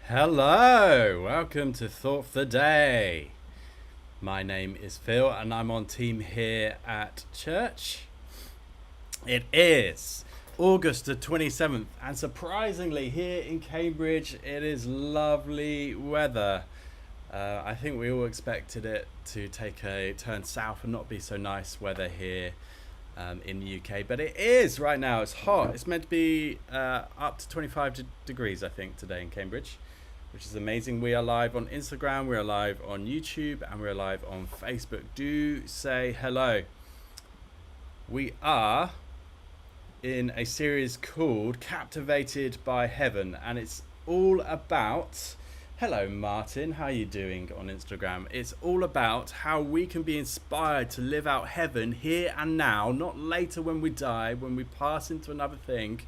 Hello, welcome to Thought for the Day. My name is Phil and I'm on team here at church. It is August the 27th and surprisingly here in Cambridge it is lovely weather. I think we all expected it to take a turn south and not be so nice weather here in the UK, but it is right now. It's hot. It's meant to be up to 25 degrees, I think, today in Cambridge, which is amazing. We are live on Instagram, we are live on YouTube, and we're live on Facebook. Do say hello. We are in a series called Captivated by Heaven, and it's all about, hello Martin, how are you doing on Instagram? It's all about how we can be inspired to live out heaven here and now, not later when we die, when we pass into another thing.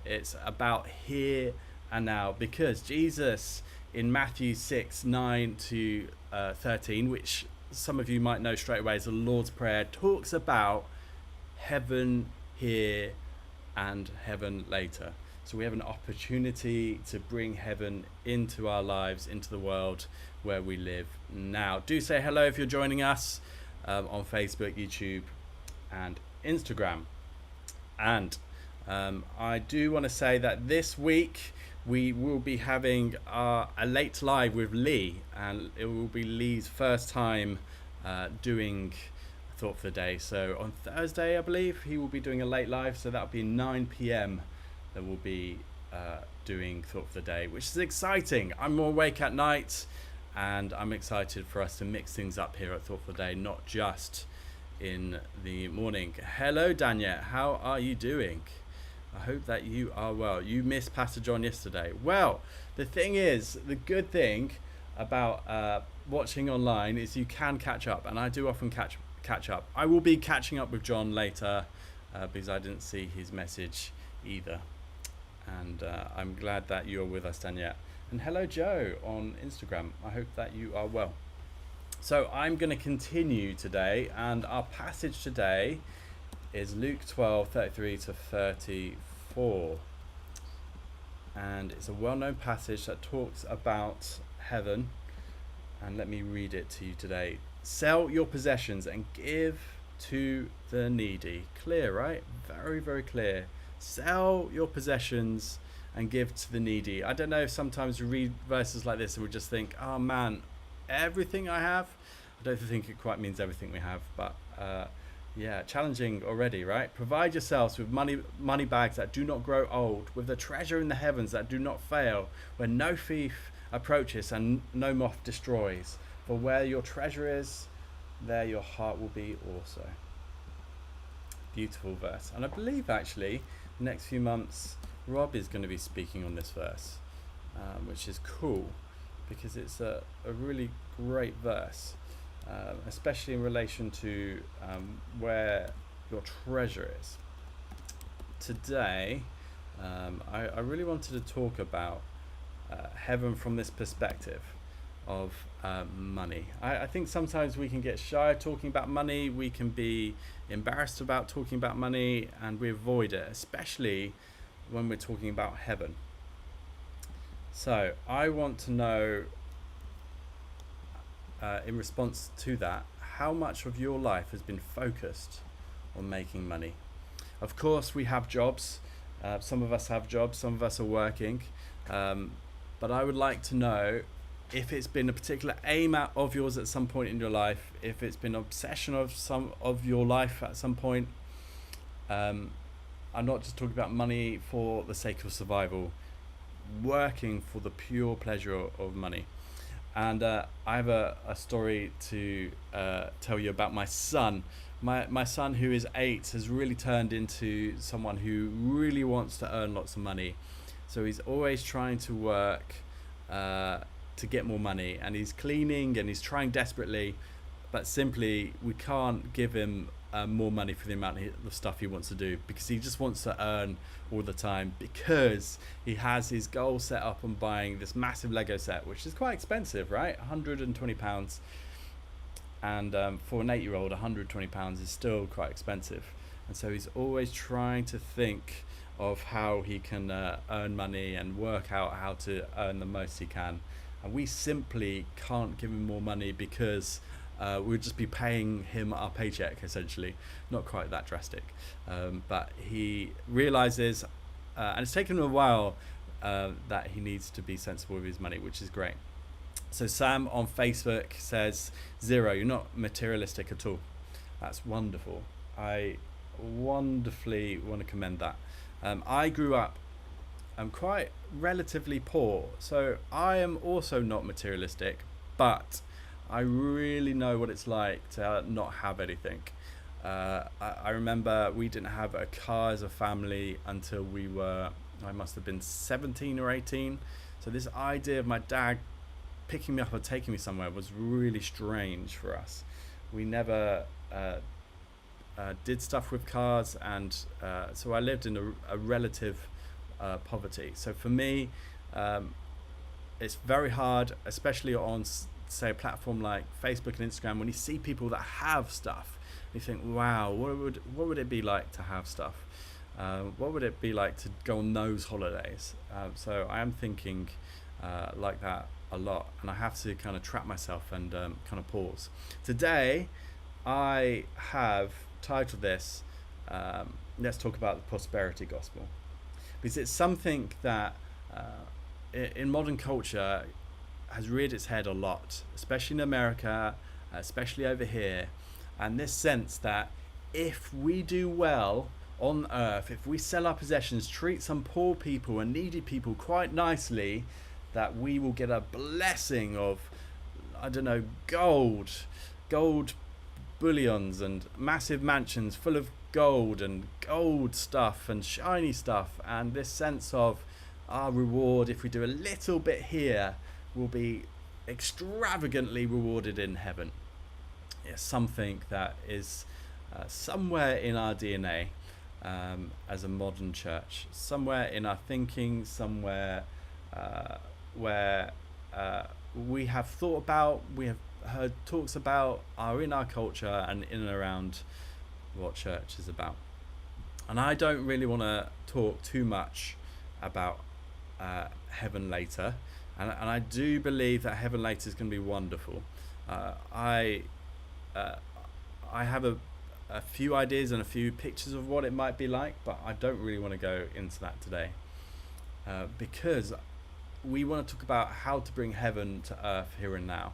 It's about here and now, because Jesus in Matthew 6:9 to 13, which some of you might know straight away as the Lord's Prayer, talks about heaven here and heaven later. So we have an opportunity to bring heaven into our lives, into the world where we live now. Do say hello if you're joining us on Facebook, YouTube and Instagram. And I do want to say that this week we will be having a late live with Lee, and it will be Lee's first time doing Thought for the Day. So on Thursday, I believe, he will be doing a late live, so that'll be 9 p.m. that we'll be doing Thought for the Day, which is exciting. I'm more awake at night, and I'm excited for us to mix things up here at Thought for the Day, not just in the morning. Hello, Danya. How are you doing? I hope that you are well. You missed Pastor John yesterday. Well, the thing is, the good thing about watching online is you can catch up, and I do often catch up. I will be catching up with John later because I didn't see his message either. And I'm glad that you're with us, Danielle. And hello, Joe, on Instagram. I hope that you are well. So I'm going to continue today, and our passage today is Luke 12:33 to 34. And it's a well-known passage that talks about heaven. And let me read it to you today. Sell your possessions and give to the needy. Clear, right? Very, very clear. Sell your possessions and give to the needy. I don't know if sometimes we read verses like this and we just think, oh man, everything I have. I don't think it quite means everything we have, but yeah, challenging already, right? Provide yourselves with money bags that do not grow old, with the treasure in the heavens that do not fail, where no thief approaches and no moth destroys. For where your treasure is, there your heart will be also. Beautiful verse. And I believe actually the next few months Rob is going to be speaking on this verse, which is cool because it's a really great verse, especially in relation to where your treasure is. Today I really wanted to talk about heaven from this perspective of money. I think sometimes we can get shy talking about money, we can be embarrassed about talking about money, and we avoid it, especially when we're talking about heaven. So I want to know, in response to that, how much of your life has been focused on making money? Of course we have jobs, some of us have jobs, some of us are working, but I would like to know if it's been a particular aim of yours at some point in your life, if it's been an obsession of some of your life at some point. I'm not just talking about money for the sake of survival, working for the pure pleasure of money. And I have a story to tell you about my son. My son, who is 8, has really turned into someone who really wants to earn lots of money. So he's always trying to work to get more money, and he's cleaning and he's trying desperately, but simply we can't give him more money for the amount of stuff he wants to do, because he just wants to earn all the time, because he has his goal set up on buying this massive Lego set, which is quite expensive, right? £120. And for an 8-year-old, £120 is still quite expensive. And so he's always trying to think of how he can earn money and work out how to earn the most he can. And we simply can't give him more money because we'll just be paying him our paycheck, essentially. Not quite that drastic. But he realizes, and it's taken him a while, that he needs to be sensible with his money, which is great. So Sam on Facebook says, "Zero, you're not materialistic at all." That's wonderful. I wonderfully want to commend that. I grew up quite relatively poor, so I am also not materialistic, but I really know what it's like to not have anything. I remember we didn't have a car as a family until I must have been 17 or 18. So this idea of my dad picking me up or taking me somewhere was really strange for us. We never did stuff with cars, and so I lived in a relative poverty. So for me, it's very hard, especially on, say, a platform like Facebook and Instagram, when you see people that have stuff. You think, wow, what would it be like to have stuff? What would it be like to go on those holidays? So I am thinking like that a lot, and I have to kind of trap myself and kind of pause. Today, I have titled this, let's talk about the prosperity gospel, because it's something that in modern culture has reared its head a lot, especially in America, especially over here, and this sense that if we do well on earth, if we sell our possessions, treat some poor people and needy people quite nicely, that we will get a blessing of, I don't know, gold bullions and massive mansions full of gold and gold stuff and shiny stuff, and this sense of our reward, if we do a little bit here, will be extravagantly rewarded in heaven. It's something that is somewhere in our DNA as a modern church, somewhere in our thinking, somewhere where we have thought about, we have heard talks about, are in our culture and in and around what church is about. And I don't really want to talk too much about heaven later, and I do believe that heaven later is going to be wonderful. I have a few ideas and a few pictures of what it might be like, but I don't really want to go into that today, because we want to talk about how to bring heaven to earth here and now.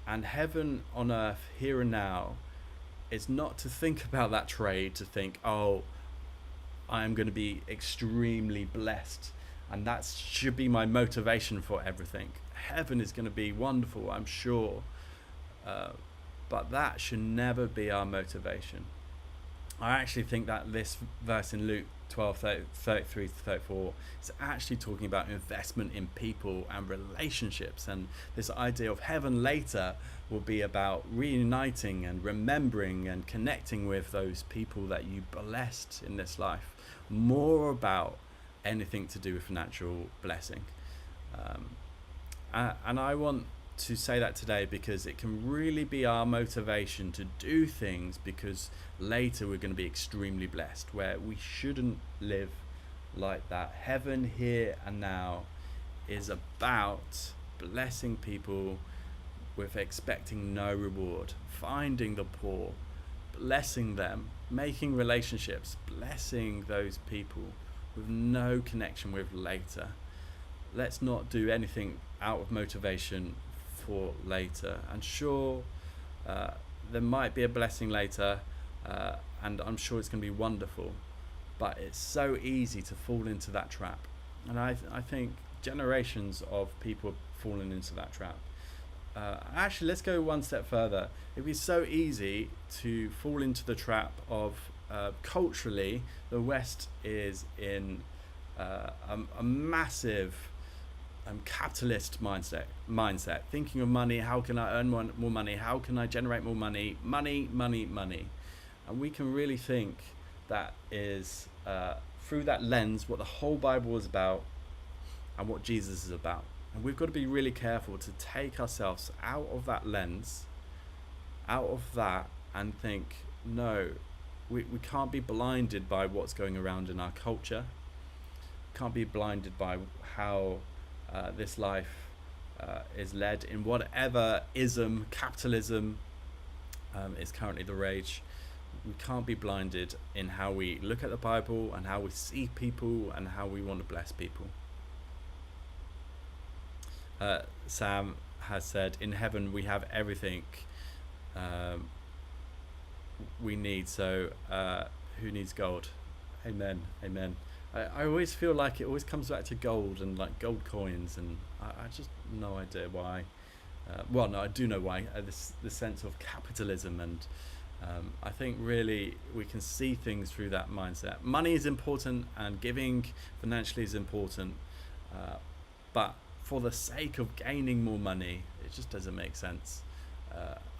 And heaven on earth here and now is not to think about that trade, to think, oh, I am going to be extremely blessed, and that should be my motivation for everything. Heaven is going to be wonderful, I'm sure, but that should never be our motivation. I actually think that this verse in Luke 12:33 to 34 is actually talking about investment in people and relationships, and this idea of heaven later will be about reuniting and remembering and connecting with those people that you blessed in this life, more about anything to do with financial blessing. And I want to say that today because it can really be our motivation to do things, because later we're going to be extremely blessed, where we shouldn't live like that. Heaven here and now is about blessing people with expecting no reward, finding the poor, blessing them, making relationships, blessing those people with no connection with later. Let's not do anything out of motivation for later. And sure, there might be a blessing later, and I'm sure it's going to be wonderful, but it's so easy to fall into that trap. And I think generations of people have fallen into that trap. Actually, let's go one step further. It'd be so easy to fall into the trap of, culturally, the West is in a massive capitalist mindset, thinking of money. How can I earn more money? How can I generate more money? Money. And we can really think that is, through that lens, what the whole Bible is about and what Jesus is about. And we've got to be really careful to take ourselves out of that lens, out of that, and think, no, we can't be blinded by what's going around in our culture. Can't be blinded by how this life is led in whatever ism, capitalism is currently the rage. We can't be blinded in how we look at the Bible and how we see people and how we want to bless people. Sam has said, in heaven we have everything we need, so who needs gold? Amen, amen. I always feel like it always comes back to gold and like gold coins, and I just no idea why. Well, no, I do know why. The sense of capitalism, and I think really we can see things through that mindset. Money is important, and giving financially is important, but for the sake of gaining more money, it just doesn't make sense.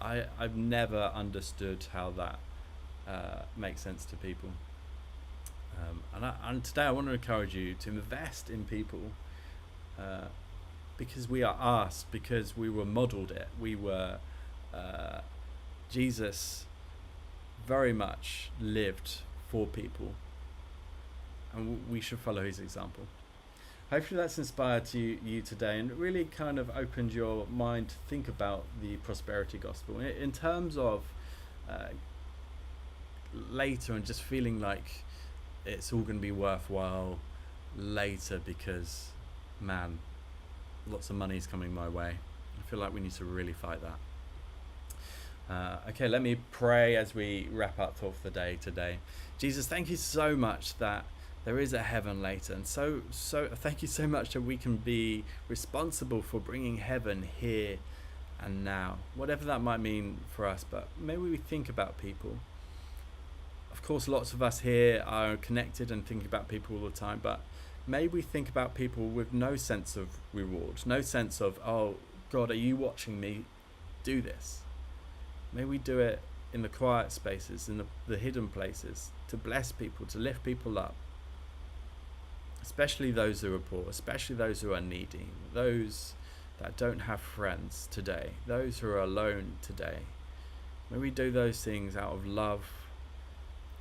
I've never understood how that makes sense to people. And today I want to encourage you to invest in people because we are asked, because we were modeled it. We were Jesus very much lived for people, and we should follow his example. Hopefully that's inspired you today and really kind of opened your mind to think about the prosperity gospel in terms of later, and just feeling like it's all going to be worthwhile later because, man, lots of money is coming my way. I feel like we need to really fight that. Okay, let me pray as we wrap up for the day today. Jesus, thank you so much that there is a heaven later, and so thank you so much that we can be responsible for bringing heaven here and now, whatever that might mean for us. But maybe we think about people. Of course, lots of us here are connected and thinking about people all the time, but maybe we think about people with no sense of reward, no sense of, oh God, are you watching me do this? May we do it in the quiet spaces, in the hidden places, to bless people, to lift people up, especially those who are poor, especially those who are needy, those that don't have friends today, those who are alone today. May we do those things out of love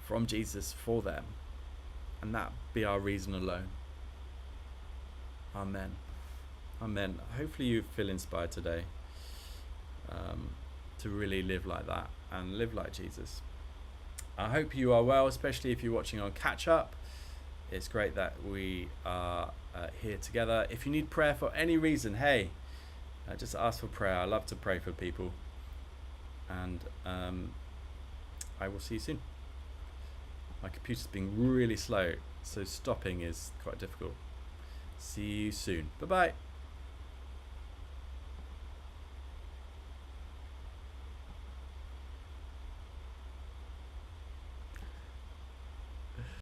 from Jesus for them, and that be our reason alone. Amen. Amen. Hopefully you feel inspired today to really live like that and live like Jesus. I hope you are well, especially if you're watching on Catch Up. It's great that we are here together. If you need prayer for any reason, hey, just ask for prayer. I love to pray for people, and I will see you soon. My computer's being really slow, so stopping is quite difficult. See you soon. Bye bye.